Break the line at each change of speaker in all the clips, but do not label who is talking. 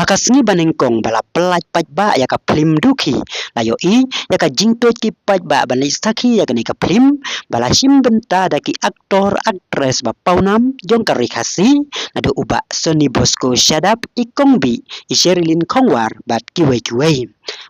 haka sngi banengkong bala pelaj paidbah iaka Phlim Dukhi layo iaka jingtoj ki paidbah ban istaki iaka ni ka Phlim bala sim benta daki aktor aktres ba paunam jong ka rekasi nado uba Sony Bosco Shadap ikongbi isherilin khongwar bat kiwei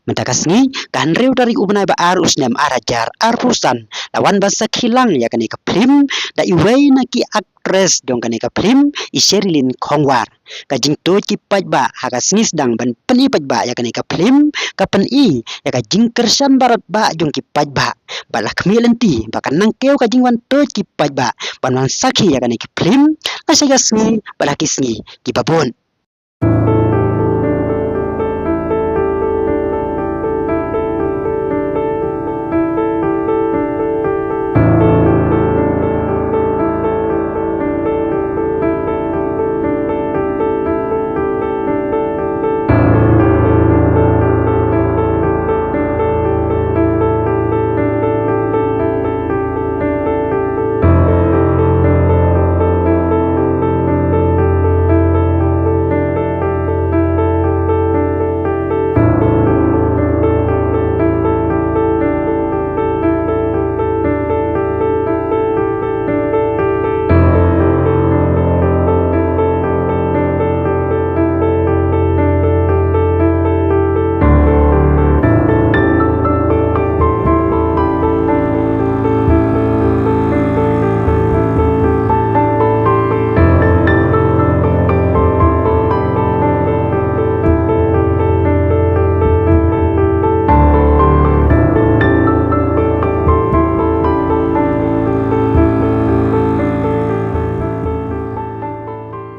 mentakasngi kan reu dari ubnai ba ar usnam arajar arpusan lawan basa khilang iaka ni ka Phlim da iwei na ki aktres jong ka ni ka Phlim isherilin khongwar kajing to ki paidbah haka sngi sdang ban pyni paidbah ya kani ka Phlim ka pyni ya ka jing kersan barat ba jong ki paidbah balak milenti bakan nang keu ka jing wan to ki paidbah ban wan sakhi ya kani ki Phlim asai ka sngi balaki sngi ki babon